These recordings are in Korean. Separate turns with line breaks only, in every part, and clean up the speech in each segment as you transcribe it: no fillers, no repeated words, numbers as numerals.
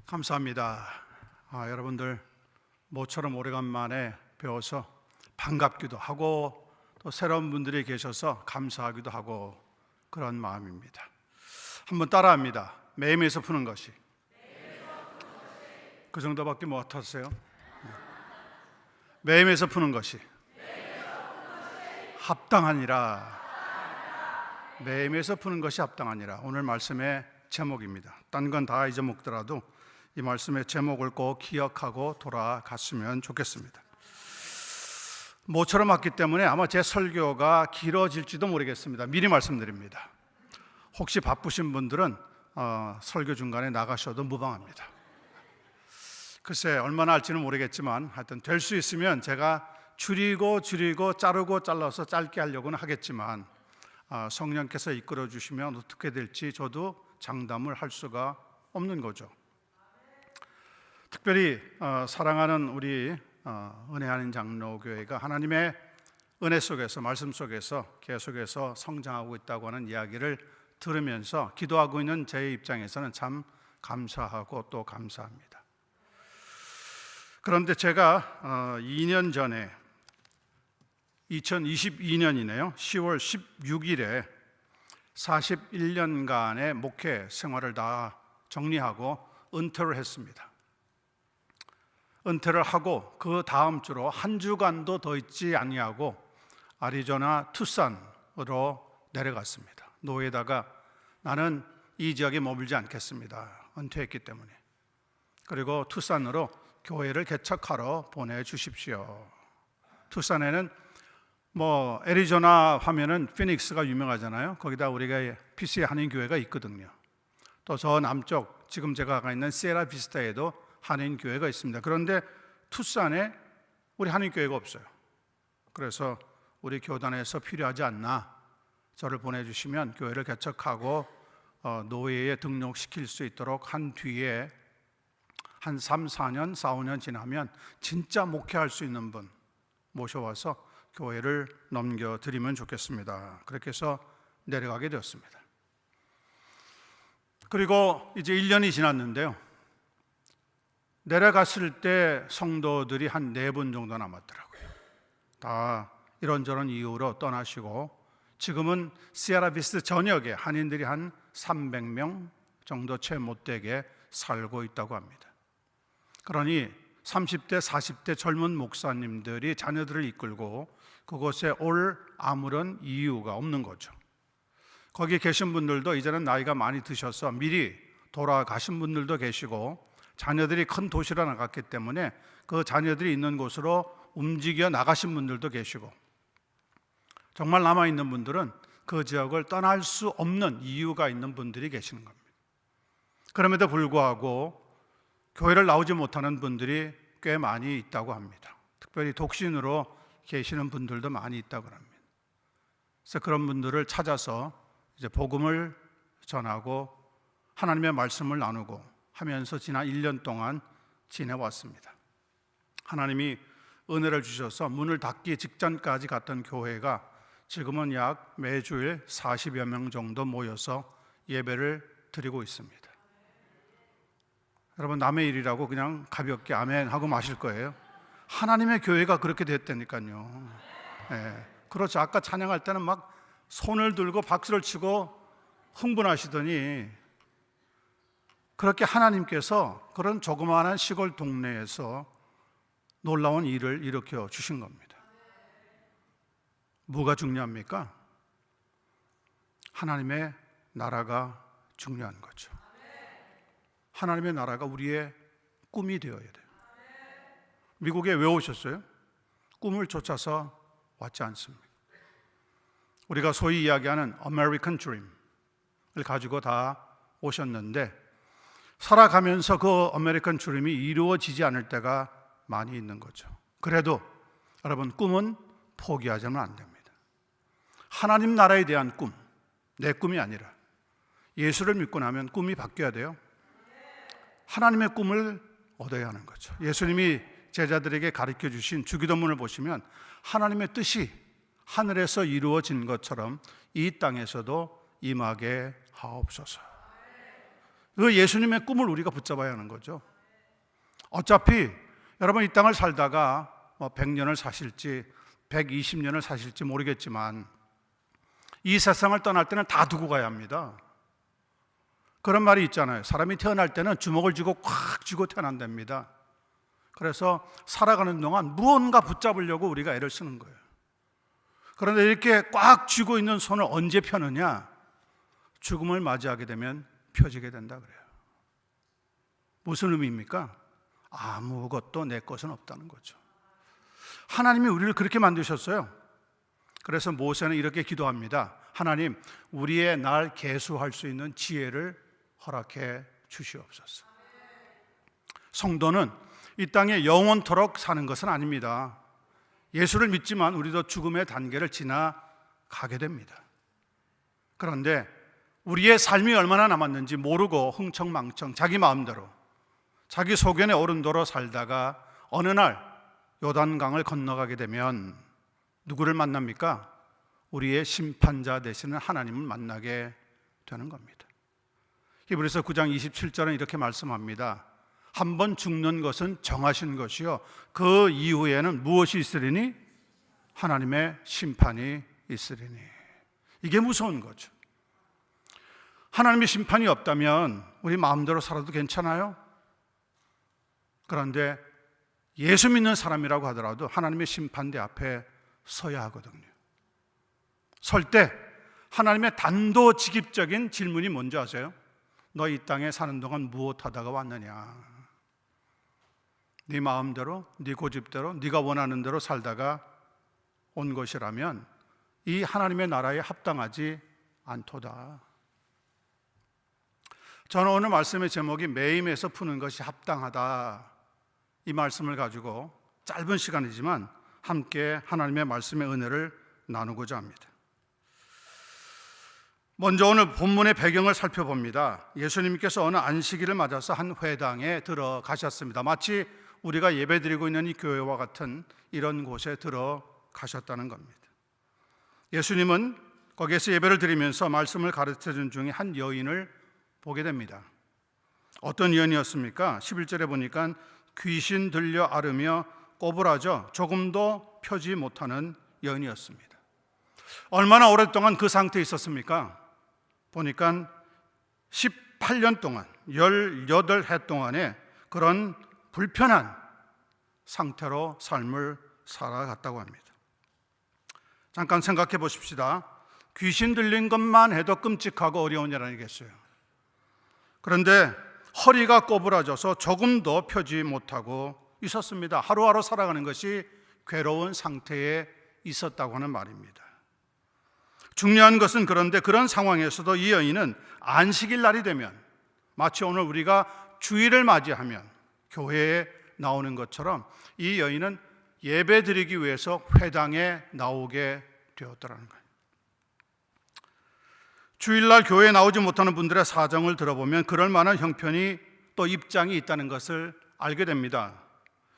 감사합니다. 여러분들 모처럼 오래간만에 배워서 반갑기도 하고 또 새로운 분들이 계셔서 감사하기도 하고 그런 마음입니다. 한번 따라합니다. 매임에서 푸는 것이. 그 정도밖에 못하세요? 매임에서 푸는 것이 합당하니라. 매임에서 푸는 것이 합당하니라. 오늘 말씀의 제목입니다. 딴 건 다 잊어먹더라도 이 말씀의 제목을 꼭 기억하고 돌아갔으면 좋겠습니다. 모처럼 왔기 때문에 아마 제 설교가 길어질지도 모르겠습니다. 미리 말씀드립니다. 혹시 바쁘신 분들은 설교 중간에 나가셔도 무방합니다. 글쎄 얼마나 할지는 모르겠지만 하여튼 될 수 있으면 제가 줄이고 자르고 잘라서 짧게 하려고는 하겠지만 성령께서 이끌어 주시면 어떻게 될지 저도 장담을 할 수가 없는 거죠. 특별히 사랑하는 우리 은혜하는 장로교회가 하나님의 은혜 속에서 말씀 속에서 계속해서 성장하고 있다고 하는 이야기를 들으면서 기도하고 있는 제 입장에서는 참 감사하고 또 감사합니다. 그런데 제가 2년 전에 2022년이네요. 10월 16일에 41년간의 목회 생활을 다 정리하고 은퇴를 했습니다. 은퇴를 하고 그 다음 주로 한 주간도 더 있지 아니하고 아리조나 투싼으로 내려갔습니다. 노예다가 나는 이 지역에 머물지 않겠습니다. 은퇴했기 때문에. 그리고 투싼으로 교회를 개척하러 보내주십시오. 투싼에는 애리조나 하면은 피닉스가 유명하잖아요. 거기다 우리가 PC 한인교회가 있거든요. 또 저 남쪽 지금 제가 가 있는 시에라비스타에도 한인교회가 있습니다. 그런데 투싼에 우리 한인교회가 없어요. 그래서 우리 교단에서 필요하지 않나 저를 보내주시면 교회를 개척하고 노예에 등록시킬 수 있도록 한 뒤에 한 3, 4년, 4, 5년 지나면 진짜 목회할 수 있는 분 모셔와서 교회를 넘겨드리면 좋겠습니다. 그렇게 해서 내려가게 되었습니다. 그리고 이제 1년이 지났는데요. 내려갔을 때 성도들이 한 4분 정도 남았더라고요. 다 이런저런 이유로 떠나시고 지금은 시에라비스타 전역에 한인들이 한 300명 정도 채 못되게 살고 있다고 합니다. 그러니 30대, 40대 젊은 목사님들이 자녀들을 이끌고 그곳에 올 아무런 이유가 없는 거죠. 거기 계신 분들도 이제는 나이가 많이 드셔서 미리 돌아가신 분들도 계시고 자녀들이 큰 도시로 나갔기 때문에 그 자녀들이 있는 곳으로 움직여 나가신 분들도 계시고 정말 남아있는 분들은 그 지역을 떠날 수 없는 이유가 있는 분들이 계시는 겁니다. 그럼에도 불구하고 교회를 나오지 못하는 분들이 꽤 많이 있다고 합니다. 특별히 독신으로 계시는 분들도 많이 있다고 합니다. 그래서 그런 분들을 찾아서 이제 복음을 전하고 하나님의 말씀을 나누고 하면서 지난 1년 동안 지내왔습니다. 하나님이 은혜를 주셔서 문을 닫기 직전까지 갔던 교회가 지금은 약 매주일 40여 명 정도 모여서 예배를 드리고 있습니다. 여러분 남의 일이라고 그냥 가볍게 아멘 하고 마실 거예요. 하나님의 교회가 그렇게 됐다니까요. 네. 그렇죠. 아까 찬양할 때는 막 손을 들고 박수를 치고 흥분하시더니 그렇게 하나님께서 그런 조그마한 시골 동네에서 놀라운 일을 일으켜 주신 겁니다. 뭐가 중요합니까? 하나님의 나라가 중요한 거죠. 하나님의 나라가 우리의 꿈이 되어야 돼요. 미국에 왜 오셨어요? 꿈을 쫓아서 왔지 않습니까? 우리가 소위 이야기하는 American Dream을 가지고 다 오셨는데 살아가면서 그 아메리칸 드림이 이루어지지 않을 때가 많이 있는 거죠. 그래도 여러분 꿈은 포기하자면 안 됩니다. 하나님 나라에 대한 꿈, 내 꿈이 아니라 예수를 믿고 나면 꿈이 바뀌어야 돼요. 하나님의 꿈을 얻어야 하는 거죠. 예수님이 제자들에게 가르쳐 주신 주기도문을 보시면 하나님의 뜻이 하늘에서 이루어진 것처럼 이 땅에서도 임하게 하옵소서. 그 예수님의 꿈을 우리가 붙잡아야 하는 거죠. 어차피 여러분 이 땅을 살다가 100년을 사실지 120년을 사실지 모르겠지만 이 세상을 떠날 때는 다 두고 가야 합니다. 그런 말이 있잖아요. 사람이 태어날 때는 주먹을 쥐고 꽉 쥐고 태어난답니다. 그래서 살아가는 동안 무언가 붙잡으려고 우리가 애를 쓰는 거예요. 그런데 이렇게 꽉 쥐고 있는 손을 언제 펴느냐? 죽음을 맞이하게 되면 펴지게 된다 그래요. 무슨 의미입니까? 아무것도 내 것은 없다는 거죠. 하나님이 우리를 그렇게 만드셨어요. 그래서 모세는 이렇게 기도합니다. 하나님, 우리의 날 계수할 수 있는 지혜를 허락해 주시옵소서. 성도는 이 땅에 영원토록 사는 것은 아닙니다. 예수를 믿지만 우리도 죽음의 단계를 지나가게 됩니다. 그런데 우리의 삶이 얼마나 남았는지 모르고 흥청망청 자기 마음대로 자기 소견에 오른 도로 살다가 어느 날 요단강을 건너가게 되면 누구를 만납니까? 우리의 심판자 되시는 하나님을 만나게 되는 겁니다. 히브리서 9장 27절은 이렇게 말씀합니다. 한 번 죽는 것은 정하신 것이요 그 이후에는 무엇이 있으리니? 하나님의 심판이 있으리니. 이게 무서운 거죠. 하나님의 심판이 없다면 우리 마음대로 살아도 괜찮아요? 그런데 예수 믿는 사람이라고 하더라도 하나님의 심판대 앞에 서야 하거든요. 설 때 하나님의 단도직입적인 질문이 뭔지 아세요? 너 이 땅에 사는 동안 무엇하다가 왔느냐? 네 마음대로, 네 고집대로, 네가 원하는 대로 살다가 온 것이라면 이 하나님의 나라에 합당하지 않도다. 저는 오늘 말씀의 제목이 매임에서 푸는 것이 합당하다, 이 말씀을 가지고 짧은 시간이지만 함께 하나님의 말씀의 은혜를 나누고자 합니다. 먼저 오늘 본문의 배경을 살펴봅니다. 예수님께서 어느 안식일을 맞아서 한 회당에 들어가셨습니다. 마치 우리가 예배드리고 있는 이 교회와 같은 이런 곳에 들어가셨다는 겁니다. 예수님은 거기에서 예배를 드리면서 말씀을 가르쳐준 중에 한 여인을 보게 됩니다. 어떤 여인이었습니까? 11절에 보니까 귀신 들려 앓으며 꼬부라져 조금도 펴지 못하는 여인이었습니다. 얼마나 오랫동안 그 상태에 있었습니까? 보니까 18년 동안 18해 동안의 그런 불편한 상태로 삶을 살아갔다고 합니다. 잠깐 생각해 보십시다. 귀신 들린 것만 해도 끔찍하고 어려운 일 아니겠어요? 그런데 허리가 꼬부라져서 조금도 펴지 못하고 있었습니다. 하루하루 살아가는 것이 괴로운 상태에 있었다고 하는 말입니다. 중요한 것은 그런데 그런 상황에서도 이 여인은 안식일 날이 되면 마치 오늘 우리가 주일을 맞이하면 교회에 나오는 것처럼 이 여인은 예배 드리기 위해서 회당에 나오게 되었더라는 거예요. 주일날 교회에 나오지 못하는 분들의 사정을 들어보면 그럴 만한 형편이 또 입장이 있다는 것을 알게 됩니다.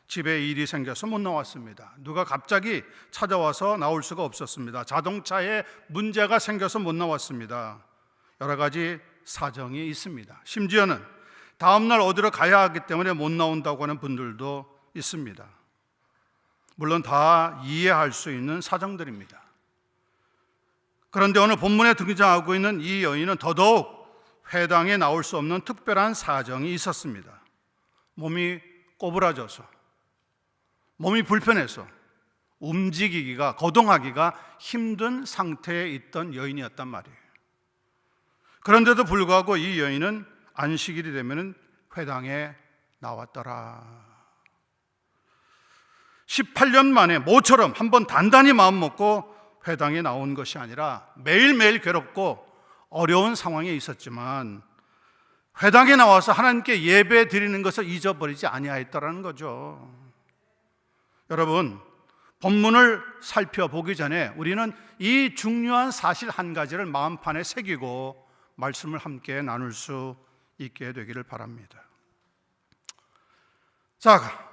집에 일이 생겨서 못 나왔습니다. 누가 갑자기 찾아와서 나올 수가 없었습니다. 자동차에 문제가 생겨서 못 나왔습니다. 여러 가지 사정이 있습니다. 심지어는 다음날 어디로 가야 하기 때문에 못 나온다고 하는 분들도 있습니다. 물론 다 이해할 수 있는 사정들입니다. 그런데 오늘 본문에 등장하고 있는 이 여인은 더더욱 회당에 나올 수 없는 특별한 사정이 있었습니다. 몸이 꼬부라져서, 몸이 불편해서 움직이기가, 거동하기가 힘든 상태에 있던 여인이었단 말이에요. 그런데도 불구하고 이 여인은 안식일이 되면 회당에 나왔더라. 18년 만에 모처럼 한번 단단히 마음 먹고 회당에 나온 것이 아니라 매일매일 괴롭고 어려운 상황에 있었지만 회당에 나와서 하나님께 예배 드리는 것을 잊어버리지 아니하였다라는 거죠. 여러분, 본문을 살펴보기 전에 우리는 이 중요한 사실 한 가지를 마음판에 새기고 말씀을 함께 나눌 수 있게 되기를 바랍니다. 자,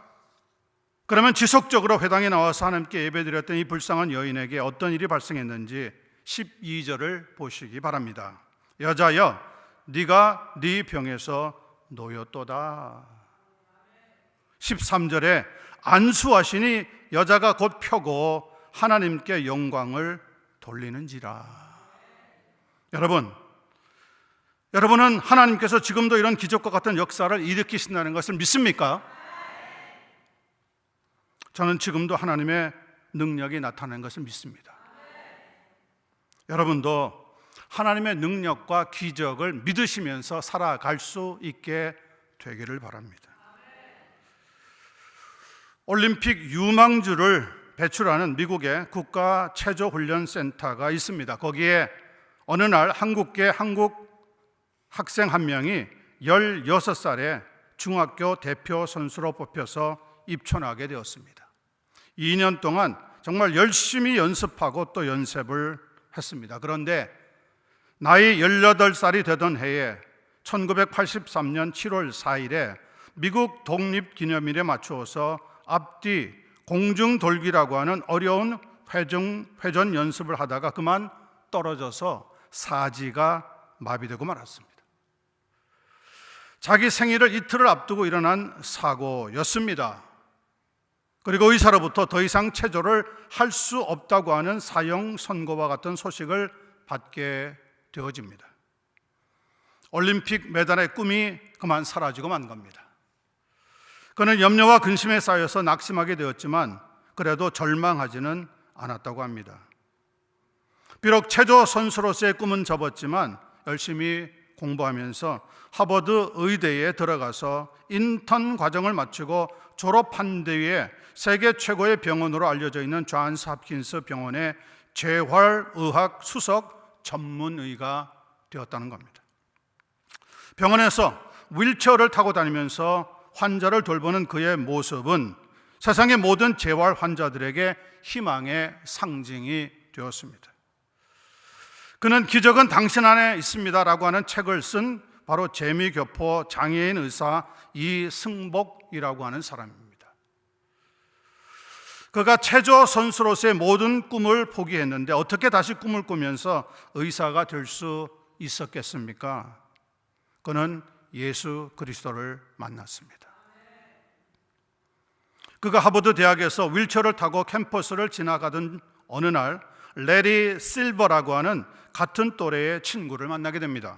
그러면 지속적으로 회당에 나와서 하나님께 예배드렸던 이 불쌍한 여인에게 어떤 일이 발생했는지 12절을 보시기 바랍니다. 여자여, 네가 네 병에서 놓였도다. 13절에 안수하시니 여자가 곧 펴고 하나님께 영광을 돌리는지라. 여러분은 하나님께서 지금도 이런 기적과 같은 역사를 일으키신다는 것을 믿습니까? 저는 지금도 하나님의 능력이 나타나는 것을 믿습니다. 여러분도 하나님의 능력과 기적을 믿으시면서 살아갈 수 있게 되기를 바랍니다. 올림픽 유망주를 배출하는 미국의 국가 체조훈련센터가 있습니다. 거기에 어느 날 한국계 한국 학생 한 명이 16살에 중학교 대표 선수로 뽑혀서 입촌하게 되었습니다. 2년 동안 정말 열심히 연습하고 또 연습을 했습니다. 그런데 나이 18살이 되던 해에 1983년 7월 4일에 미국 독립기념일에 맞추어서 앞뒤 공중돌기라고 하는 어려운 회전 연습을 하다가 그만 떨어져서 사지가 마비되고 말았습니다. 자기 생일을 이틀을 앞두고 일어난 사고였습니다. 그리고 의사로부터 더 이상 체조를 할 수 없다고 하는 사형 선고와 같은 소식을 받게 되어집니다. 올림픽 메달의 꿈이 그만 사라지고 만 겁니다. 그는 염려와 근심에 쌓여서 낙심하게 되었지만 그래도 절망하지는 않았다고 합니다. 비록 체조 선수로서의 꿈은 접었지만 열심히 공부하면서 하버드 의대에 들어가서 인턴 과정을 마치고 졸업한 뒤에 세계 최고의 병원으로 알려져 있는 존스 홉킨스 병원의 재활의학 수석 전문의가 되었다는 겁니다. 병원에서 휠체어를 타고 다니면서 환자를 돌보는 그의 모습은 세상의 모든 재활 환자들에게 희망의 상징이 되었습니다. 그는 기적은 당신 안에 있습니다라고 하는 책을 쓴 바로 재미교포 장애인 의사 이승복이라고 하는 사람입니다. 그가 체조 선수로서의 모든 꿈을 포기했는데 어떻게 다시 꿈을 꾸면서 의사가 될 수 있었겠습니까? 그는 예수 그리스도를 만났습니다. 그가 하버드 대학에서 휠체어를 타고 캠퍼스를 지나가던 어느 날 레리 실버라고 하는 같은 또래의 친구를 만나게 됩니다.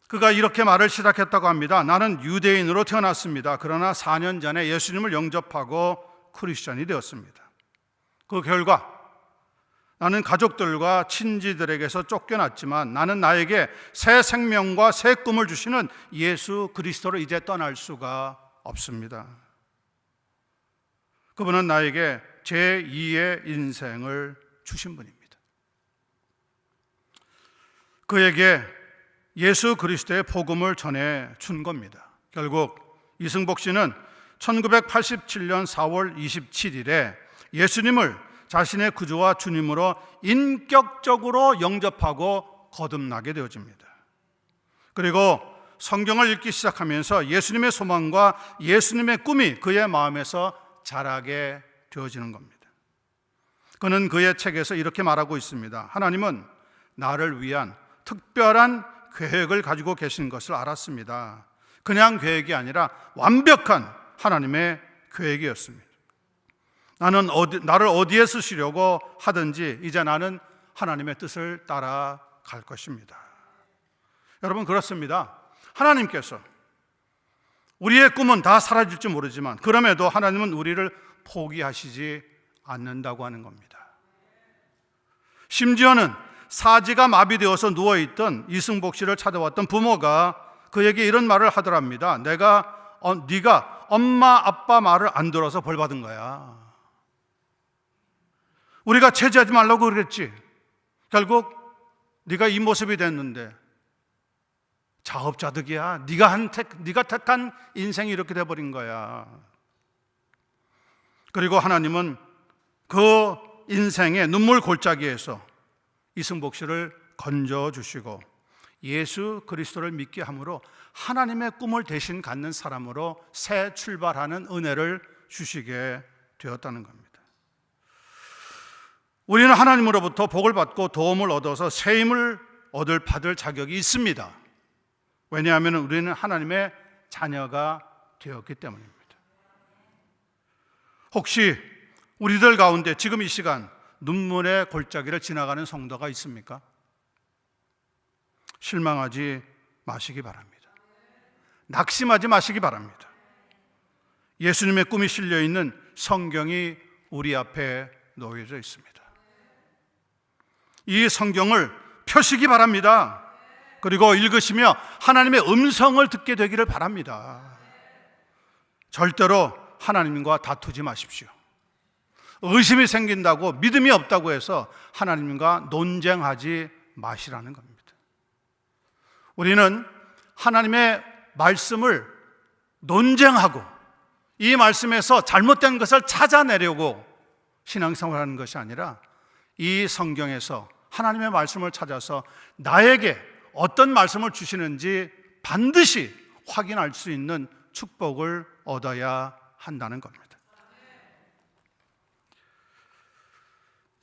그가 이렇게 말을 시작했다고 합니다. 나는 유대인으로 태어났습니다. 그러나 4년 전에 예수님을 영접하고 크리스천이 되었습니다. 그 결과 나는 가족들과 친지들에게서 쫓겨났지만 나는 나에게 새 생명과 새 꿈을 주시는 예수 그리스도를 이제 떠날 수가 없습니다. 그분은 나에게 제2의 인생을 주신 분입니다. 그에게 예수 그리스도의 복음을 전해 준 겁니다. 결국 이승복 씨는 1987년 4월 27일에 예수님을 자신의 구주와 주님으로 인격적으로 영접하고 거듭나게 되어집니다. 그리고 성경을 읽기 시작하면서 예수님의 소망과 예수님의 꿈이 그의 마음에서 자라게 되어지는 겁니다. 그는 그의 책에서 이렇게 말하고 있습니다. 하나님은 나를 위한 특별한 계획을 가지고 계신 것을 알았습니다. 그냥 계획이 아니라 완벽한 하나님의 계획이었습니다. 나를 어디에 쓰시려고 하든지 이제 나는 하나님의 뜻을 따라갈 것입니다. 여러분, 그렇습니다. 하나님께서 우리의 꿈은 다 사라질지 모르지만 그럼에도 하나님은 우리를 포기하시지 않는다고 하는 겁니다. 심지어는 사지가 마비되어서 누워있던 이승복 씨를 찾아왔던 부모가 그에게 이런 말을 하더랍니다. 네가 엄마 아빠 말을 안 들어서 벌 받은 거야. 우리가 체지하지 말라고 그랬지. 결국 네가 이 모습이 됐는데 자업자득이야. 네가 택한 인생이 이렇게 돼버린 거야. 그리고 하나님은 그 인생의 눈물 골짜기에서 이승복 씨를 건져주시고 예수 그리스도를 믿게 함으로 하나님의 꿈을 대신 갖는 사람으로 새 출발하는 은혜를 주시게 되었다는 겁니다. 우리는 하나님으로부터 복을 받고 도움을 얻어서 새 힘을 받을 자격이 있습니다. 왜냐하면 우리는 하나님의 자녀가 되었기 때문입니다. 혹시 우리들 가운데 지금 이 시간 눈물의 골짜기를 지나가는 성도가 있습니까? 실망하지 마시기 바랍니다. 낙심하지 마시기 바랍니다. 예수님의 꿈이 실려 있는 성경이 우리 앞에 놓여져 있습니다. 이 성경을 펴시기 바랍니다. 그리고 읽으시며 하나님의 음성을 듣게 되기를 바랍니다. 절대로 하나님과 다투지 마십시오. 의심이 생긴다고, 믿음이 없다고 해서 하나님과 논쟁하지 마시라는 겁니다. 우리는 하나님의 말씀을 논쟁하고 이 말씀에서 잘못된 것을 찾아내려고 신앙생활하는 것이 아니라 이 성경에서 하나님의 말씀을 찾아서 나에게 어떤 말씀을 주시는지 반드시 확인할 수 있는 축복을 얻어야 한다는 겁니다.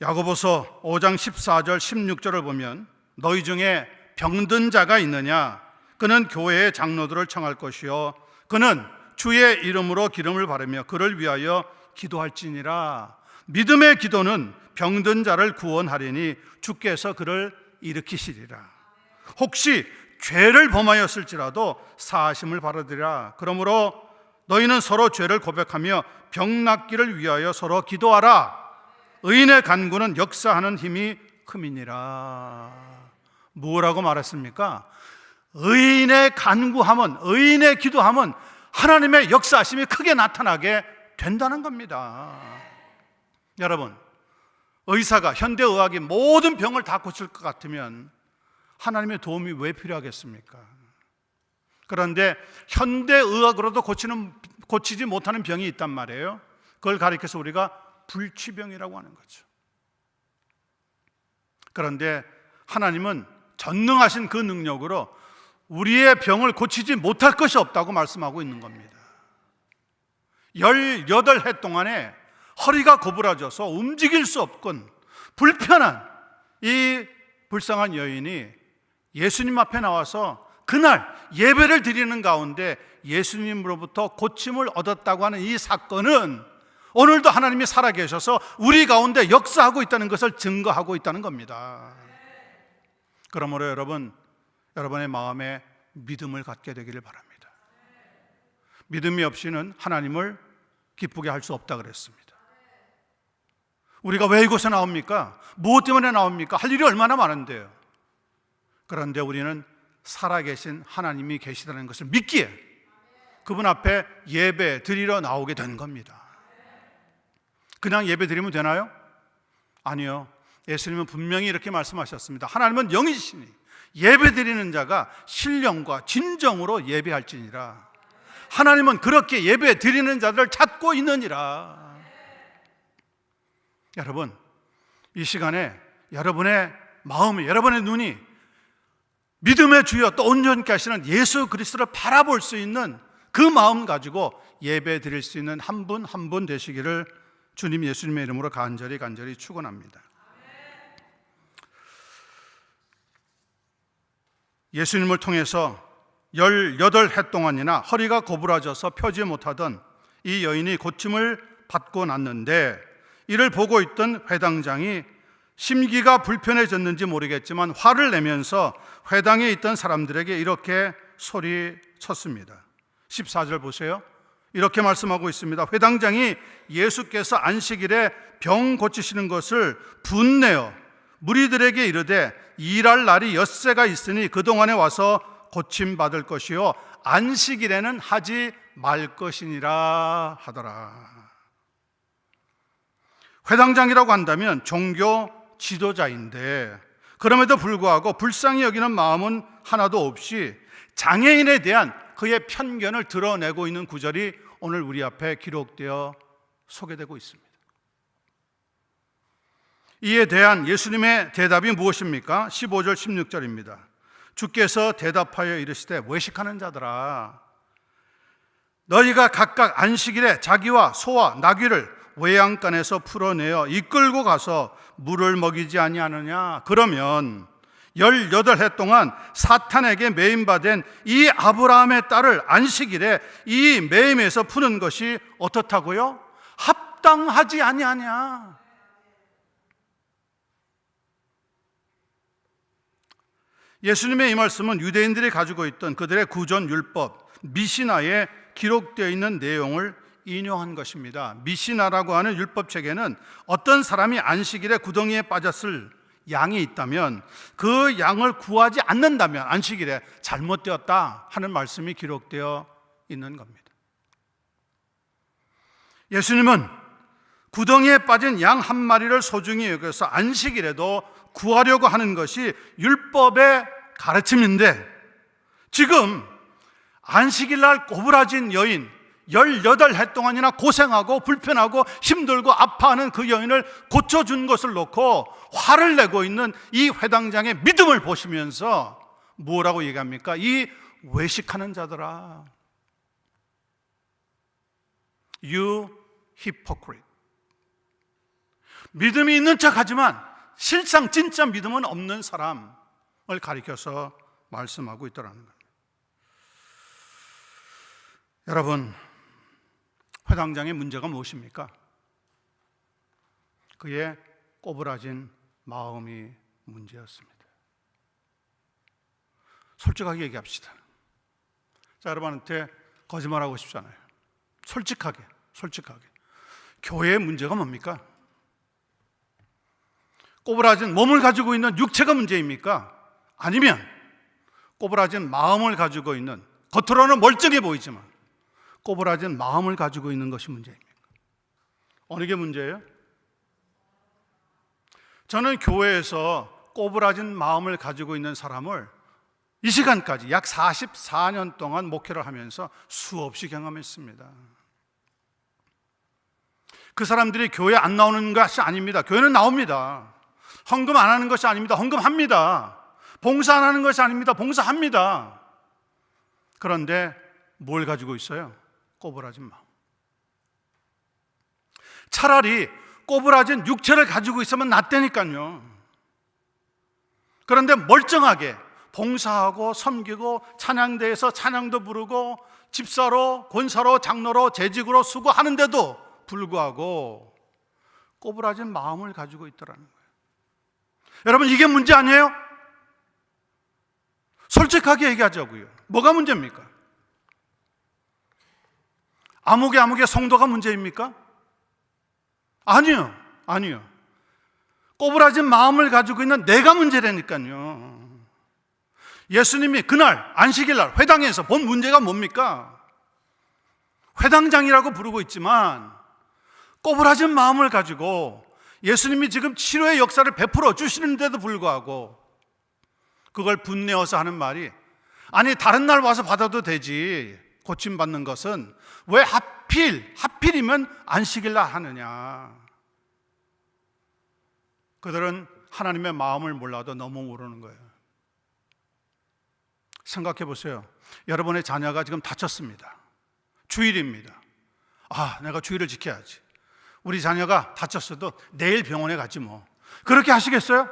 야고보서 5장 14절 16절을 보면 너희 중에 병든 자가 있느냐? 그는 교회의 장로들을 청할 것이요 그는 주의 이름으로 기름을 바르며 그를 위하여 기도할지니라. 믿음의 기도는 병든 자를 구원하리니 주께서 그를 일으키시리라. 혹시 죄를 범하였을지라도 사하심을 바라리라. 그러므로 너희는 서로 죄를 고백하며 병 낫기를 위하여 서로 기도하라. 의인의 간구는 역사하는 힘이 큼이니라. 뭐라고 말했습니까? 의인의 간구하면, 의인의 기도하면 하나님의 역사하심이 크게 나타나게 된다는 겁니다. 여러분, 의사가, 현대의학이 모든 병을 다 고칠 것 같으면 하나님의 도움이 왜 필요하겠습니까? 그런데 현대의학으로도 고치지 못하는 병이 있단 말이에요. 그걸 가리켜서 우리가 불치병이라고 하는 거죠. 그런데 하나님은 전능하신 그 능력으로 우리의 병을 고치지 못할 것이 없다고 말씀하고 있는 겁니다. 18해 동안에 허리가 고부라져서 움직일 수 없건 불편한 이 불쌍한 여인이 예수님 앞에 나와서 그날 예배를 드리는 가운데 예수님으로부터 고침을 얻었다고 하는 이 사건은 오늘도 하나님이 살아계셔서 우리 가운데 역사하고 있다는 것을 증거하고 있다는 겁니다. 그러므로 여러분의 마음에 믿음을 갖게 되기를 바랍니다. 믿음이 없이는 하나님을 기쁘게 할 수 없다 그랬습니다. 우리가 왜 이곳에 나옵니까? 무엇 때문에 나옵니까? 할 일이 얼마나 많은데요. 그런데 우리는 살아계신 하나님이 계시다는 것을 믿기에 그분 앞에 예배 드리러 나오게 된 겁니다. 그냥 예배 드리면 되나요? 아니요. 예수님은 분명히 이렇게 말씀하셨습니다. 하나님은 영이시니 예배 드리는 자가 신령과 진정으로 예배할지니라. 하나님은 그렇게 예배 드리는 자들을 찾고 있느니라. 여러분, 이 시간에 여러분의 마음이, 여러분의 눈이 믿음의 주여 또 온전케 하시는 예수 그리스도를 바라볼 수 있는 그 마음 가지고 예배 드릴 수 있는 한 분 한 분 되시기를 주님 예수님의 이름으로 간절히 축원합니다. 예수님을 통해서 18해 동안이나 허리가 고부라져서 펴지 못하던 이 여인이 고침을 받고 났는데 이를 보고 있던 회당장이 심기가 불편해졌는지 모르겠지만 화를 내면서 회당에 있던 사람들에게 이렇게 소리쳤습니다. 14절 보세요. 이렇게 말씀하고 있습니다. 회당장이 예수께서 안식일에 병 고치시는 것을 분내어 무리들에게 이르되 일할 날이 엿새가 있으니 그동안에 와서 고침받을 것이요 안식일에는 하지 말 것이니라 하더라. 회당장이라고 한다면 종교 지도자인데 그럼에도 불구하고 불쌍히 여기는 마음은 하나도 없이 장애인에 대한 그의 편견을 드러내고 있는 구절이 오늘 우리 앞에 기록되어 소개되고 있습니다. 이에 대한 예수님의 대답이 무엇입니까? 15절 16절입니다. 주께서 대답하여 이르시되 외식하는 자들아 너희가 각각 안식일에 자기와 소와 나귀를 외양간에서 풀어내어 이끌고 가서 물을 먹이지 아니하느냐? 그러면 18해 동안 사탄에게 매임받은 이 아브라함의 딸을 안식일에 이 매임에서 푸는 것이 어떻다고요? 합당하지 아니하냐. 예수님의 이 말씀은 유대인들이 가지고 있던 그들의 구전 율법 미시나에 기록되어 있는 내용을 인용한 것입니다. 미시나라고 하는 율법 책에는 어떤 사람이 안식일에 구덩이에 빠졌을 양이 있다면 그 양을 구하지 않는다면 안식일에 잘못되었다 하는 말씀이 기록되어 있는 겁니다. 예수님은 구덩이에 빠진 양 한 마리를 소중히 여겨서 안식일에도 구하려고 하는 것이 율법의 가르침인데, 지금 안식일날 꼬부라진 여인 18해 동안이나 고생하고 불편하고 힘들고 아파하는 그 여인을 고쳐준 것을 놓고 화를 내고 있는 이 회당장의 믿음을 보시면서 뭐라고 얘기합니까? 이 외식하는 자들아, You hypocrite. 믿음이 있는 척하지만 실상 진짜 믿음은 없는 사람을 가리켜서 말씀하고 있더라는 겁니다. 여러분, 회당장의 문제가 무엇입니까? 그의 꼬부라진 마음이 문제였습니다. 솔직하게 얘기합시다. 자, 여러분한테 거짓말하고 싶잖아요. 솔직하게. 교회의 문제가 뭡니까? 꼬부라진 몸을 가지고 있는 육체가 문제입니까? 아니면 꼬부라진 마음을 가지고 있는, 겉으로는 멀쩡해 보이지만 꼬부라진 마음을 가지고 있는 것이 문제입니까? 어느 게 문제예요? 저는 교회에서 꼬부라진 마음을 가지고 있는 사람을 이 시간까지 약 44년 동안 목회를 하면서 수없이 경험했습니다. 그 사람들이 교회 안 나오는 것이 아닙니다. 교회는 나옵니다. 헌금 안 하는 것이 아닙니다. 헌금합니다. 봉사 안 하는 것이 아닙니다. 봉사합니다. 그런데 뭘 가지고 있어요? 꼬부라진 마음. 차라리 꼬부라진 육체를 가지고 있으면 낫다니까요. 그런데 멀쩡하게 봉사하고 섬기고 찬양대에서 찬양도 부르고 집사로, 권사로, 장로로, 재직으로 수고하는데도 불구하고 꼬부라진 마음을 가지고 있더라는 거예요. 여러분, 이게 문제 아니에요? 솔직하게 얘기하자고요. 뭐가 문제입니까? 아무개 성도가 문제입니까? 아니요. 꼬부라진 마음을 가지고 있는 내가 문제라니까요. 예수님이 그날 안식일날 회당에서 본 문제가 뭡니까? 회당장이라고 부르고 있지만 꼬부라진 마음을 가지고 예수님이 지금 치료의 역사를 베풀어 주시는데도 불구하고 그걸 분내어서 하는 말이, 아니 다른 날 와서 받아도 되지, 고침받는 것은 왜 하필이면 안식일날 하느냐. 그들은 하나님의 마음을 몰라도 너무 모르는 거예요. 생각해 보세요. 여러분의 자녀가 지금 다쳤습니다. 주일입니다. 내가 주일을 지켜야지. 우리 자녀가 다쳤어도 내일 병원에 가지 뭐. 그렇게 하시겠어요?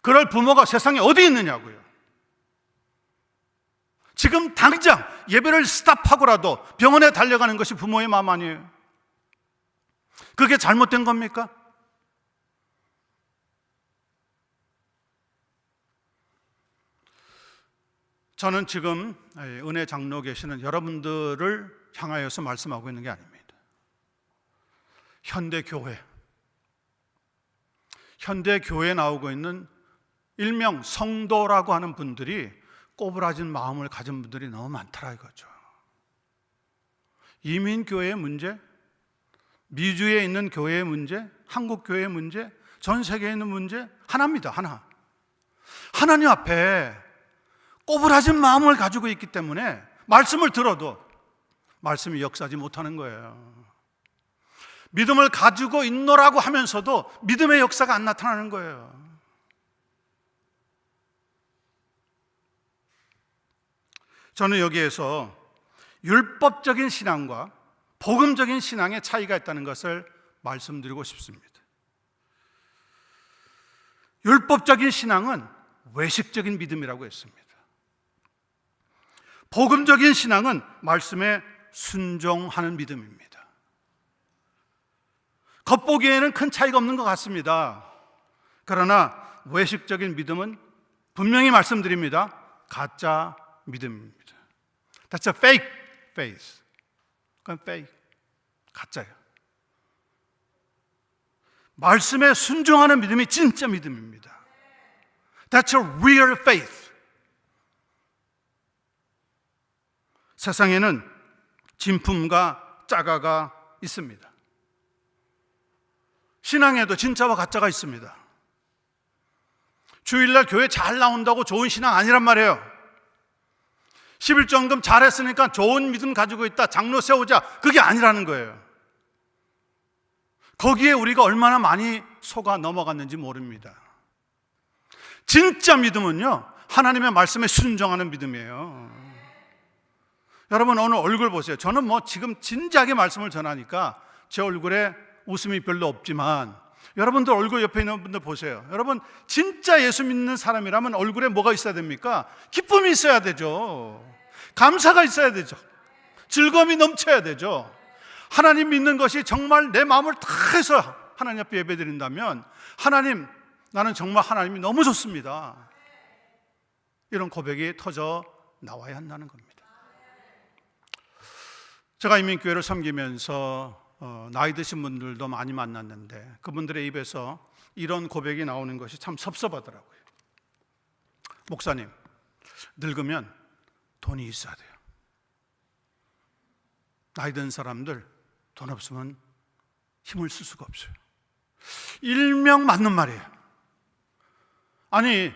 그럴 부모가 세상에 어디 있느냐고요. 지금 당장 예배를 스탑하고라도 병원에 달려가는 것이 부모의 마음 아니에요? 그게 잘못된 겁니까? 저는 지금 은혜 장로 계시는 여러분들을 향하여서 말씀하고 있는 게 아닙니다. 현대 교회에 나오고 있는 일명 성도라고 하는 분들이 꼬부라진 마음을 가진 분들이 너무 많더라 이거죠. 이민교회의 문제, 미주에 있는 교회의 문제, 한국교회의 문제, 전 세계에 있는 문제 하나입니다. 하나님 앞에 꼬부라진 마음을 가지고 있기 때문에 말씀을 들어도 말씀이 역사하지 못하는 거예요. 믿음을 가지고 있노라고 하면서도 믿음의 역사가 안 나타나는 거예요. 저는 여기에서 율법적인 신앙과 복음적인 신앙의 차이가 있다는 것을 말씀드리고 싶습니다. 율법적인 신앙은 외식적인 믿음이라고 했습니다. 복음적인 신앙은 말씀에 순종하는 믿음입니다. 겉보기에는 큰 차이가 없는 것 같습니다. 그러나 외식적인 믿음은 분명히 말씀드립니다. 가짜 믿음입니다. That's a fake faith. 그건 fake. 가짜예요. 말씀에 순종하는 믿음이 진짜 믿음입니다. That's a real faith. 세상에는 진품과 짜가가 있습니다. 신앙에도 진짜와 가짜가 있습니다. 주일날 교회 잘 나온다고 좋은 신앙 아니란 말이에요. 11조헌금 잘했으니까 좋은 믿음 가지고 있다, 장로 세우자, 그게 아니라는 거예요. 거기에 우리가 얼마나 많이 속아 넘어갔는지 모릅니다. 진짜 믿음은요, 하나님의 말씀에 순종하는 믿음이에요. 여러분 오늘 얼굴 보세요. 저는 지금 진지하게 말씀을 전하니까 제 얼굴에 웃음이 별로 없지만 여러분들 얼굴 옆에 있는 분들 보세요. 여러분 진짜 예수 믿는 사람이라면 얼굴에 뭐가 있어야 됩니까? 기쁨이 있어야 되죠. 감사가 있어야 되죠. 즐거움이 넘쳐야 되죠. 하나님 믿는 것이 정말 내 마음을 다 해서 하나님 앞에 예배드린다면 하나님, 나는 정말 하나님이 너무 좋습니다, 이런 고백이 터져 나와야 한다는 겁니다. 제가 이민교회를 섬기면서 나이 드신 분들도 많이 만났는데 그분들의 입에서 이런 고백이 나오는 것이 참 섭섭하더라고요. 목사님, 늙으면 돈이 있어야 돼요. 나이 든 사람들 돈 없으면 힘을 쓸 수가 없어요. 일명 맞는 말이에요. 아니,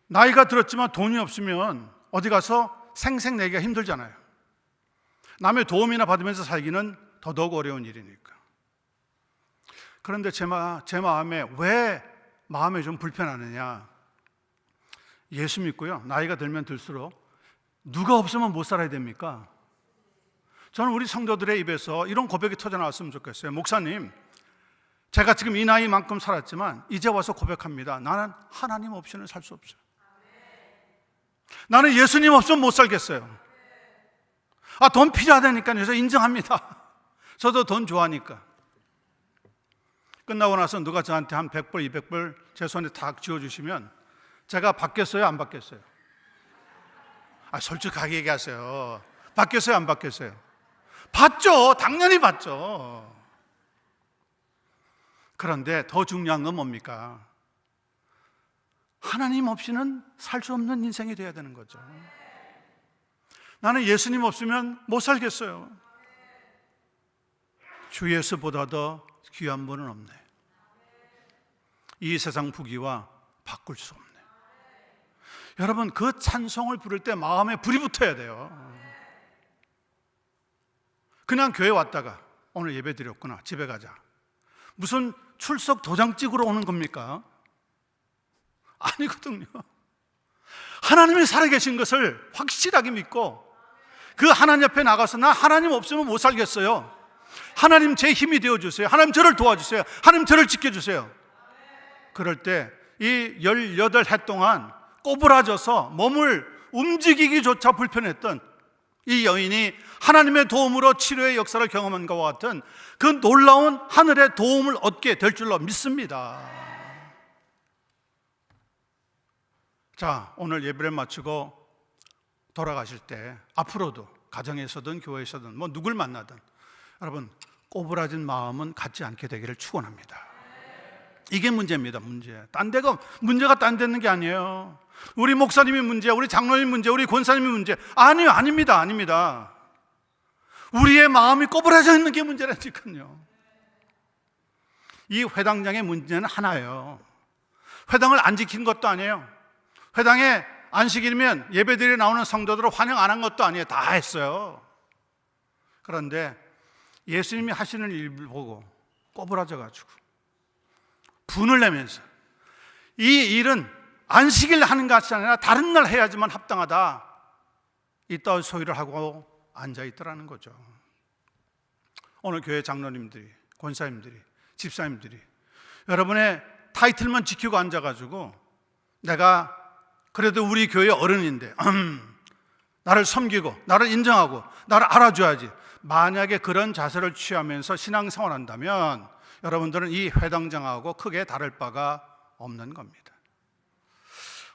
나이가 들었지만 돈이 없으면 어디 가서 생색내기가 힘들잖아요. 남의 도움이나 받으면서 살기는 더더욱 어려운 일이니까. 그런데 제 마음에 왜 마음에 좀 불편하느냐, 예수 믿고요, 나이가 들면 들수록 누가 없으면 못 살아야 됩니까? 저는 우리 성도들의 입에서 이런 고백이 터져나왔으면 좋겠어요. 목사님, 제가 지금 이 나이만큼 살았지만 이제 와서 고백합니다. 나는 하나님 없이는 살 수 없어요. 나는 예수님 없으면 못 살겠어요. 돈 필요하다니까요. 그래서 인정합니다. 저도 돈 좋아하니까. 끝나고 나서 누가 저한테 한 100불, 200불 제 손에 탁 쥐어주시면 제가 받겠어요, 안 받겠어요? 솔직하게 얘기하세요. 받겠어요, 안 받겠어요? 받죠. 당연히 받죠. 그런데 더 중요한 건 뭡니까? 하나님 없이는 살 수 없는 인생이 돼야 되는 거죠. 나는 예수님 없으면 못 살겠어요. 주 예수보다 더 귀한 분은 없네. 이 세상 부귀와 바꿀 수 없네. 여러분, 그 찬송을 부를 때 마음에 불이 붙어야 돼요. 그냥 교회 왔다가 오늘 예배 드렸구나, 집에 가자, 무슨 출석 도장 찍으러 오는 겁니까? 아니거든요. 하나님이 살아계신 것을 확실하게 믿고 그 하나님 옆에 나가서 나 하나님 없으면 못 살겠어요, 하나님 제 힘이 되어주세요, 하나님 저를 도와주세요, 하나님 저를 지켜주세요. 그럴 때 이 18해 동안 꼬부라져서 몸을 움직이기조차 불편했던 이 여인이 하나님의 도움으로 치료의 역사를 경험한 것과 같은 그 놀라운 하늘의 도움을 얻게 될 줄로 믿습니다. 자, 오늘 예배를 마치고 돌아가실 때 앞으로도 가정에서든 교회에서든 누굴 만나든 여러분, 꼬부라진 마음은 갖지 않게 되기를 축원합니다. 이게 문제입니다. 문제가 딴 데 있는 게 아니에요. 우리 목사님이 문제, 우리 장로님 문제, 우리 권사님이 문제, 아닙니다. 우리의 마음이 꼬부라져 있는 게 문제라니까요. 이 회당장의 문제는 하나예요. 회당을 안 지킨 것도 아니에요. 회당에 안식일이면 예배드리러 나오는 성도들을 환영 안 한 것도 아니에요. 다 했어요. 그런데 예수님이 하시는 일을 보고 꼬부라져 가지고 분을 내면서 이 일은 안식일 하는 것이 아니라 다른 날 해야지만 합당하다, 이따위 소리를 하고 앉아있더라는 거죠. 오늘 교회 장로님들이, 권사님들이, 집사님들이 여러분의 타이틀만 지키고 앉아가지고 내가 그래도 우리 교회 어른인데 나를 섬기고 나를 인정하고 나를 알아줘야지, 만약에 그런 자세를 취하면서 신앙생활 한다면 여러분들은 이 회당장하고 크게 다를 바가 없는 겁니다.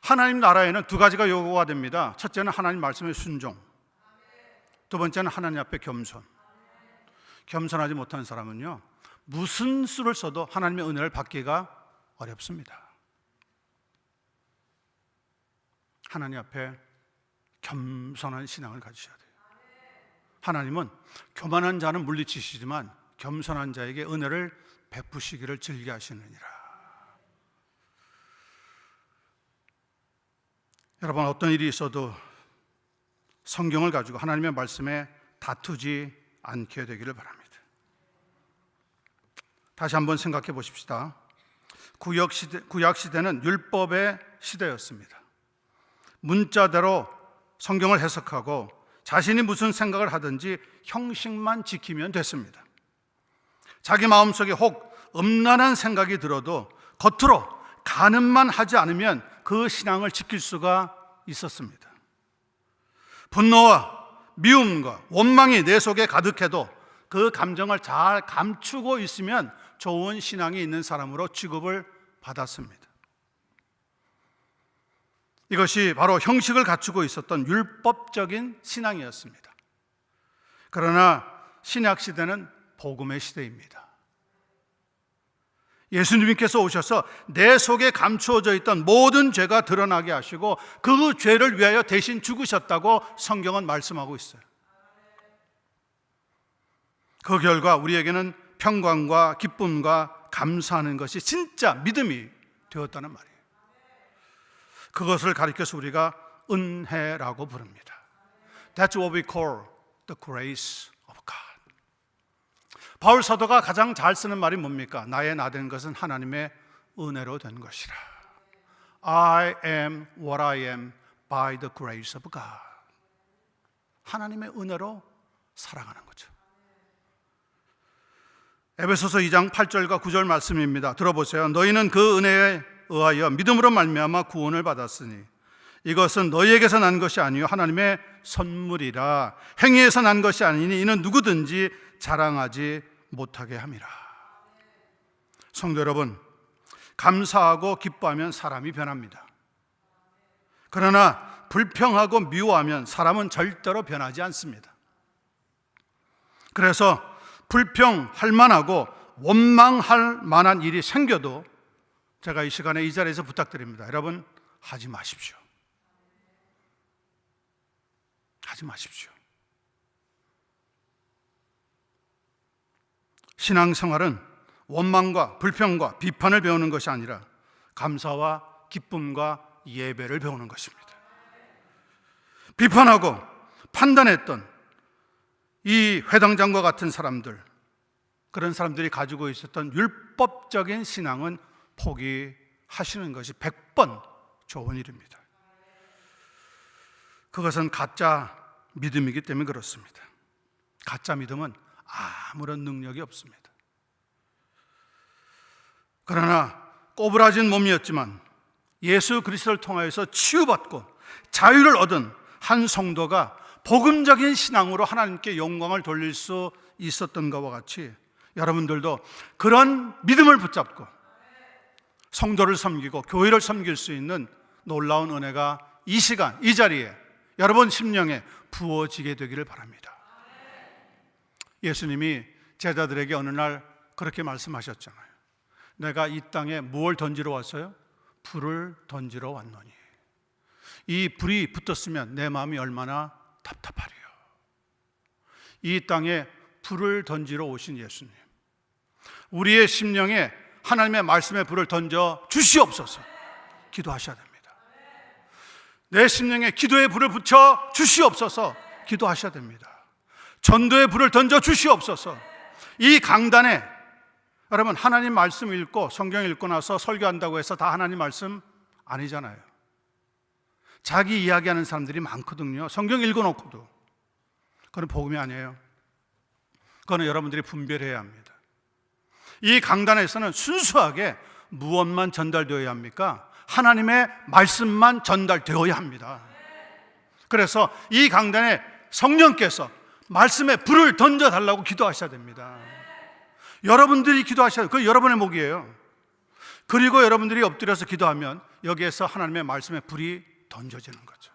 하나님 나라에는 두 가지가 요구가 됩니다. 첫째는 하나님 말씀의 순종, 두 번째는 하나님 앞에 겸손. 겸손하지 못한 사람은요, 무슨 수를 써도 하나님의 은혜를 받기가 어렵습니다. 하나님 앞에 겸손한 신앙을 가지셔야 돼요. 하나님은 교만한 자는 물리치시지만 겸손한 자에게 은혜를 베푸시기를 즐겨하시느니라. 여러분, 어떤 일이 있어도 성경을 가지고 하나님의 말씀에 다투지 않게 되기를 바랍니다. 다시 한번 생각해 보십시다. 구약시대는 율법의 시대였습니다. 문자대로 성경을 해석하고 자신이 무슨 생각을 하든지 형식만 지키면 됐습니다. 자기 마음속에 혹 음란한 생각이 들어도 겉으로 간음만 하지 않으면 그 신앙을 지킬 수가 있었습니다. 분노와 미움과 원망이 내 속에 가득해도 그 감정을 잘 감추고 있으면 좋은 신앙이 있는 사람으로 취급을 받았습니다. 이것이 바로 형식을 갖추고 있었던 율법적인 신앙이었습니다. 그러나 신약 시대는 복음의 시대입니다. 예수님께서 오셔서 내 속에 감추어져 있던 모든 죄가 드러나게 하시고 그 죄를 위하여 대신 죽으셨다고 성경은 말씀하고 있어요. 그 결과 우리에게는 평강과 기쁨과 감사하는 것이 진짜 믿음이 되었다는 말이에요. 그것을 가리켜서 우리가 은혜라고 부릅니다. That's what we call the grace of God. 바울 사도가 가장 잘 쓰는 말이 뭡니까? 나의 나 된 것은 하나님의 은혜로 된 것이라. I am what I am by the grace of God. 하나님의 은혜로 살아가는 거죠. 에베소서 2장 8절과 9절 말씀입니다. 들어보세요. 너희는 그 은혜에 의하여 믿음으로 말미암아 구원을 받았으니 이것은 너희에게서 난 것이 아니요 하나님의 선물이라. 행위에서 난 것이 아니니 이는 누구든지 자랑하지 못하게 함이라. 성도 여러분, 감사하고 기뻐하면 사람이 변합니다. 그러나 불평하고 미워하면 사람은 절대로 변하지 않습니다. 그래서 불평할 만하고 원망할 만한 일이 생겨도 제가 이 시간에 이 자리에서 부탁드립니다. 여러분, 하지 마십시오. 하지 마십시오. 신앙생활은 원망과 불평과 비판을 배우는 것이 아니라 감사와 기쁨과 예배를 배우는 것입니다. 비판하고 판단했던 이 회당장과 같은 사람들, 그런 사람들이 가지고 있었던 율법적인 신앙은 포기하시는 것이 100번 좋은 일입니다. 그것은 가짜 믿음이기 때문에 그렇습니다. 가짜 믿음은 아무런 능력이 없습니다. 그러나 꼬부라진 몸이었지만 예수 그리스도를 통하여서 치유받고 자유를 얻은 한 성도가 복음적인 신앙으로 하나님께 영광을 돌릴 수 있었던 것과 같이 여러분들도 그런 믿음을 붙잡고 성도를 섬기고 교회를 섬길 수 있는 놀라운 은혜가 이 시간, 이 자리에 여러분 심령에 부어지게 되기를 바랍니다. 예수님이 제자들에게 어느 날 그렇게 말씀하셨잖아요. 내가 이 땅에 무엇을 던지러 왔어요? 불을 던지러 왔노니. 이 불이 붙었으면 내 마음이 얼마나 답답하리요. 이 땅에 불을 던지러 오신 예수님, 우리의 심령에 하나님의 말씀의 불을 던져 주시옵소서. 기도하셔야 됩니다. 내 심령에 기도의 불을 붙여 주시옵소서. 기도하셔야 됩니다. 전도의 불을 던져 주시옵소서. 이 강단에 여러분, 하나님 말씀 읽고 성경 읽고 나서 설교한다고 해서 다 하나님 말씀 아니잖아요. 자기 이야기하는 사람들이 많거든요. 성경 읽어놓고도. 그건 복음이 아니에요. 그거는 여러분들이 분별해야 합니다. 이 강단에서는 순수하게 무엇만 전달되어야 합니까? 하나님의 말씀만 전달되어야 합니다. 그래서 이 강단에 성령께서 말씀에 불을 던져달라고 기도하셔야 됩니다. 여러분들이 기도하셔야 돼요. 그건 여러분의 몫이에요. 그리고 여러분들이 엎드려서 기도하면 여기에서 하나님의 말씀에 불이 던져지는 거죠.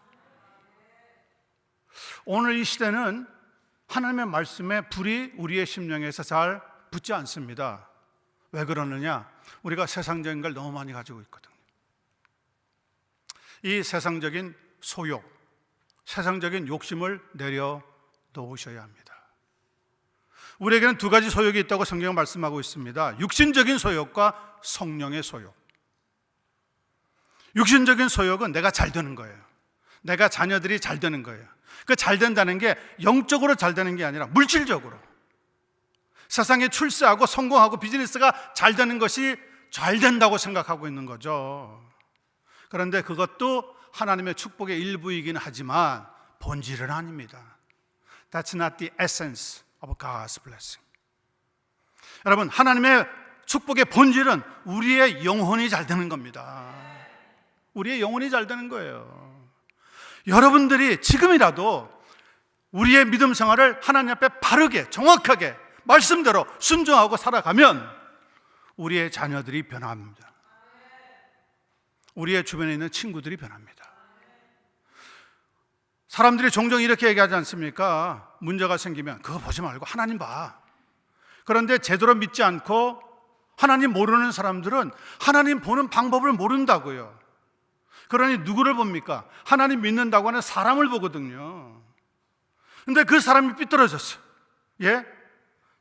오늘 이 시대는 하나님의 말씀에 불이 우리의 심령에서 잘 붙지 않습니다. 왜 그러느냐? 우리가 세상적인 걸 너무 많이 가지고 있거든요. 이 세상적인 소욕, 세상적인 욕심을 내려놓으셔야 합니다. 우리에게는 두 가지 소욕이 있다고 성경은 말씀하고 있습니다. 육신적인 소욕과 성령의 소욕. 육신적인 소욕은 내가 잘 되는 거예요. 내가 자녀들이 잘 되는 거예요. 그 잘 된다는 게 영적으로 잘 되는 게 아니라 물질적으로 세상에 출세하고 성공하고 비즈니스가 잘 되는 것이 잘 된다고 생각하고 있는 거죠. 그런데 그것도 하나님의 축복의 일부이긴 하지만 본질은 아닙니다. That's not the essence of God's blessing. 여러분, 하나님의 축복의 본질은 우리의 영혼이 잘 되는 겁니다. 우리의 영혼이 잘 되는 거예요. 여러분들이 지금이라도 우리의 믿음 생활을 하나님 앞에 바르게 정확하게 말씀대로 순종하고 살아가면 우리의 자녀들이 변합니다. 우리의 주변에 있는 친구들이 변합니다. 사람들이 종종 이렇게 얘기하지 않습니까? 문제가 생기면 그거 보지 말고 하나님 봐. 그런데 제대로 믿지 않고 하나님 모르는 사람들은 하나님 보는 방법을 모른다고요. 그러니 누구를 봅니까? 하나님 믿는다고 하는 사람을 보거든요. 근데 그 사람이 삐뚤어졌어요. 예?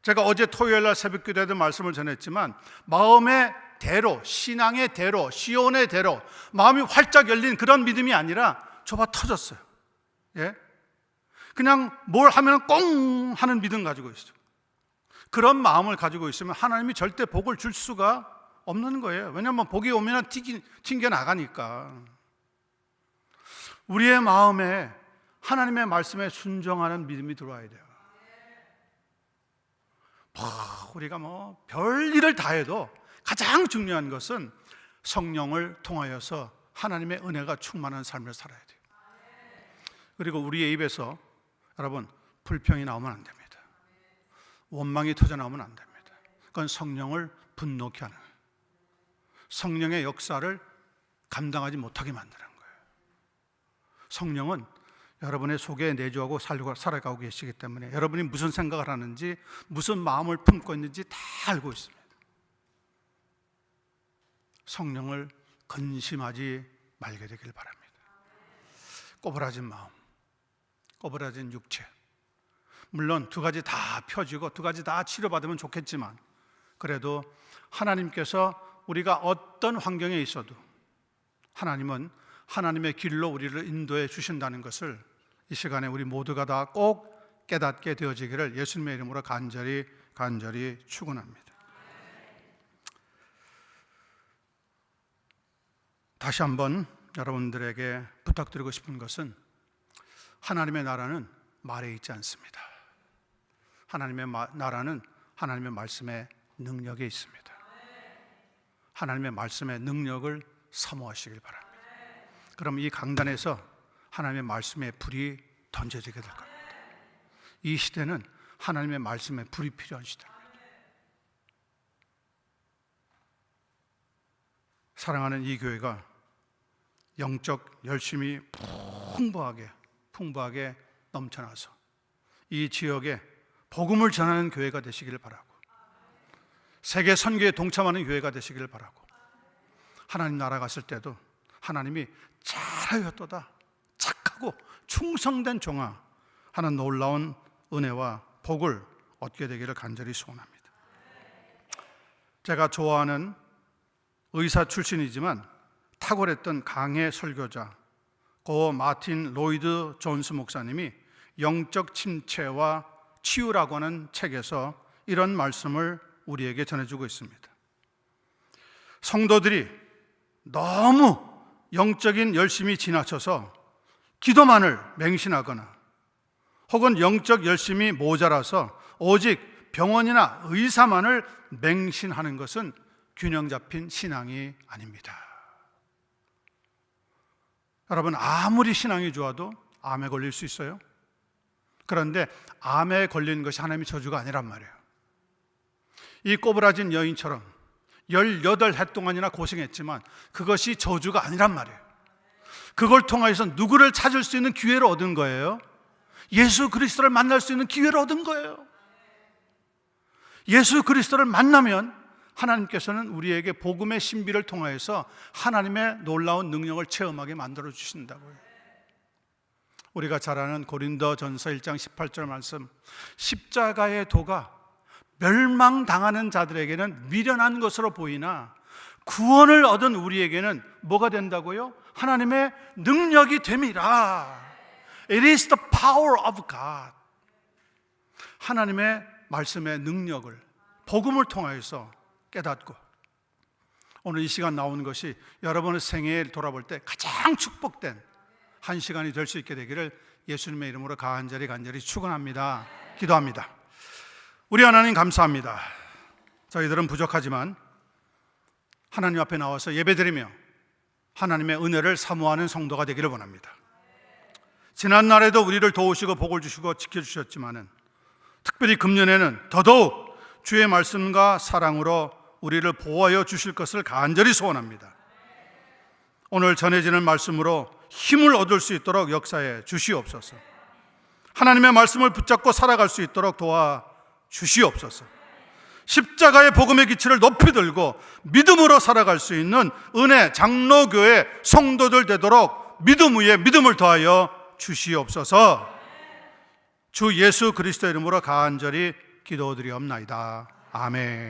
제가 어제 토요일 날 새벽 기도에도 말씀을 전했지만 마음의 대로, 신앙의 대로, 시온의 대로 마음이 활짝 열린 그런 믿음이 아니라 좁아 터졌어요. 예? 그냥 뭘 하면 꽁 하는 믿음 가지고 있어요. 그런 마음을 가지고 있으면 하나님이 절대 복을 줄 수가 없는 거예요. 왜냐하면 복이 오면 튕겨 나가니까. 우리의 마음에 하나님의 말씀에 순종하는 믿음이 들어와야 돼요. 우리가 별일을 다 해도 가장 중요한 것은 성령을 통하여서 하나님의 은혜가 충만한 삶을 살아야 돼요. 그리고 우리의 입에서 여러분 불평이 나오면 안 됩니다. 원망이 터져나오면 안 됩니다. 그건 성령을 분노케 하는, 성령의 역사를 감당하지 못하게 만드는 거예요. 성령은 여러분의 속에 내주하고 살아가고 계시기 때문에 여러분이 무슨 생각을 하는지, 무슨 마음을 품고 있는지 다 알고 있습니다. 성령을 근심하지 말게 되길 바랍니다. 꼬부라진 마음, 꼬부라진 육체, 물론 두 가지 다 펴지고 두 가지 다 치료받으면 좋겠지만 그래도 하나님께서 우리가 어떤 환경에 있어도 하나님은 하나님의 길로 우리를 인도해 주신다는 것을 이 시간에 우리 모두가 다 꼭 깨닫게 되어지기를 예수님의 이름으로 간절히 축원합니다. 다시 한번 여러분들에게 부탁드리고 싶은 것은 하나님의 나라는 말에 있지 않습니다. 하나님의 나라는 하나님의 말씀의 능력에 있습니다. 하나님의 말씀의 능력을 사모하시길 바랍니다. 그럼 이 강단에서 하나님의 말씀의 불이 던져지게 될 겁니다. 이 시대는 하나님의 말씀의 불이 필요한 시대입니다. 사랑하는 이 교회가 영적 열심이 풍부하게 넘쳐나서 이 지역에 복음을 전하는 교회가 되시기를 바라고, 세계 선교에 동참하는 교회가 되시기를 바라고, 하나님 나라 갔을 때도 하나님이 잘하였도다, 착하고 충성된 종아 하는 놀라운 은혜와 복을 얻게 되기를 간절히 소원합니다. 제가 좋아하는 의사 출신이지만 탁월했던 강해 설교자 고 마틴 로이드 존스 목사님이 영적 침체와 치유라고 하는 책에서 이런 말씀을 우리에게 전해주고 있습니다. 성도들이 너무 영적인 열심이 지나쳐서 기도만을 맹신하거나 혹은 영적 열심이 모자라서 오직 병원이나 의사만을 맹신하는 것은 균형 잡힌 신앙이 아닙니다. 여러분, 아무리 신앙이 좋아도 암에 걸릴 수 있어요. 그런데 암에 걸린 것이 하나님의 저주가 아니란 말이에요. 이 꼬부라진 여인처럼 18해 동안이나 고생했지만 그것이 저주가 아니란 말이에요. 그걸 통해서 누구를 찾을 수 있는 기회를 얻은 거예요. 예수 그리스도를 만날 수 있는 기회를 얻은 거예요. 예수 그리스도를 만나면 하나님께서는 우리에게 복음의 신비를 통하여서 하나님의 놀라운 능력을 체험하게 만들어 주신다고요. 우리가 잘 아는 고린도전서 1장 18절 말씀, 십자가의 도가 멸망당하는 자들에게는 미련한 것으로 보이나 구원을 얻은 우리에게는 뭐가 된다고요? 하나님의 능력이 됨이라. It is the power of God. 하나님의 말씀의 능력을 복음을 통하여서 깨닫고, 오늘 이 시간 나온 것이 여러분의 생애에 돌아볼 때 가장 축복된 한 시간이 될 수 있게 되기를 예수님의 이름으로 간절히 축원합니다. 기도합니다. 우리 하나님 감사합니다. 저희들은 부족하지만 하나님 앞에 나와서 예배드리며 하나님의 은혜를 사모하는 성도가 되기를 원합니다. 지난날에도 우리를 도우시고 복을 주시고 지켜주셨지만은 특별히 금년에는 더더욱 주의 말씀과 사랑으로 우리를 보호하여 주실 것을 간절히 소원합니다. 오늘 전해지는 말씀으로 힘을 얻을 수 있도록 역사해 주시옵소서. 하나님의 말씀을 붙잡고 살아갈 수 있도록 도와주시옵소서. 십자가의 복음의 기치를 높이 들고 믿음으로 살아갈 수 있는 은혜 장로교회 성도들 되도록 믿음 위에 믿음을 더하여 주시옵소서. 주 예수 그리스도 이름으로 간절히 기도드리옵나이다. 아멘.